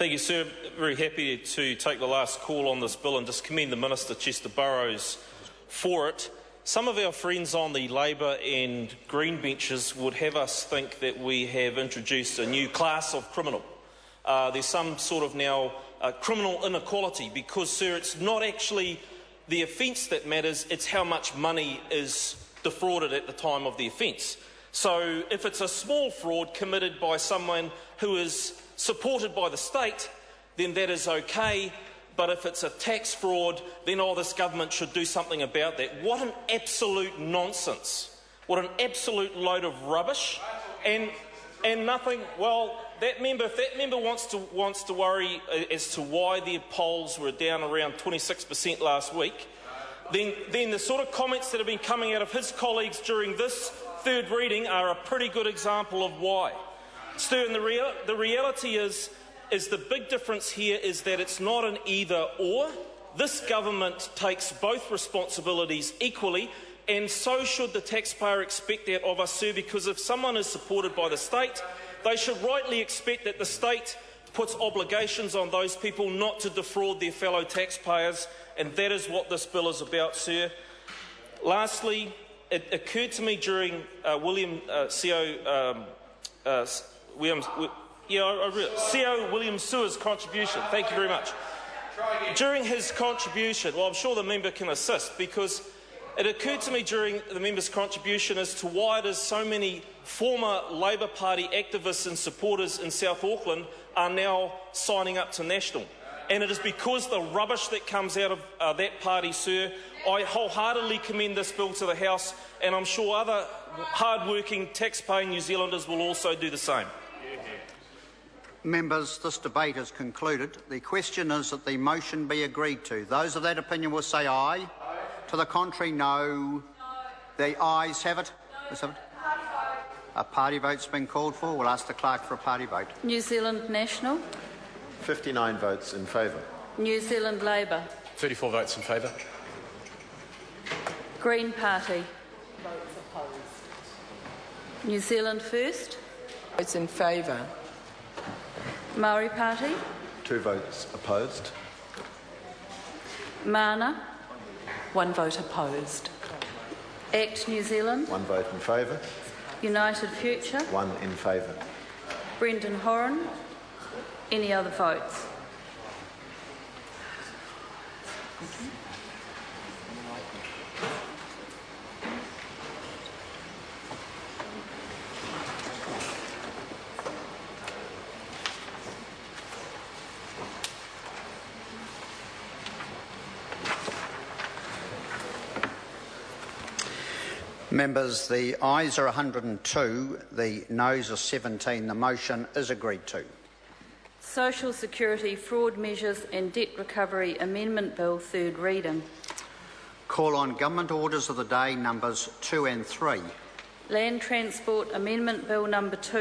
Thank you, sir. Very happy to take the last call on this bill and just commend the Minister, Chester Burrows, for it. Some of our friends on the Labour and Green benches would have us think that we have introduced a new class of criminal. There's some sort of now criminal inequality because, sir, it's not actually the offence that matters, it's how much money is defrauded at the time of the offence. So if it's a small fraud committed by someone who is supported by the state, then that is okay. But if it's a tax fraud, then this government should do something about that. What an absolute nonsense. What an absolute load of rubbish. And nothing, well, if that member wants to worry as to why their polls were down around 26% last week, then the sort of comments that have been coming out of his colleagues during this third reading are a pretty good example of why. Stu, and the reality is the big difference here is that it's not an either-or. This government takes both responsibilities equally, and so should the taxpayer expect that of us, sir, because if someone is supported by the state, they should rightly expect that the state puts obligations on those people not to defraud their fellow taxpayers, and that is what this bill is about, sir. Lastly, it occurred to me during C.O. William Sewer's contribution. Thank you very much. During his contribution, well, I'm sure the member can assist, because it occurred to me during the member's contribution as to why it is so many former Labour Party activists and supporters in South Auckland are now signing up to National. And it is because the rubbish that comes out of that party, sir. I wholeheartedly commend this bill to the House, and I'm sure other hard-working, tax-paying New Zealanders will also do the same. Members, this debate is concluded. The question is that the motion be agreed to. Those of that opinion will say aye. Aye. To the contrary, no. The ayes have it. No. A party vote's been called for. We'll ask the clerk for a party vote. New Zealand National. 59 votes in favour. New Zealand Labour. 34 votes in favour. Green Party. Votes opposed. New Zealand First. Votes in favour. Maori Party. 2 votes opposed. Mana. 1 vote opposed. Act New Zealand. 1 vote in favour. United Future. 1 in favour. Brendan Horan. Any other votes? Members, the ayes are 102, the noes are 17. The motion is agreed to. Social Security Fraud Measures and Debt Recovery Amendment Bill, third reading. Call on government orders of the day numbers 2 and 3. Land Transport Amendment Bill number 2.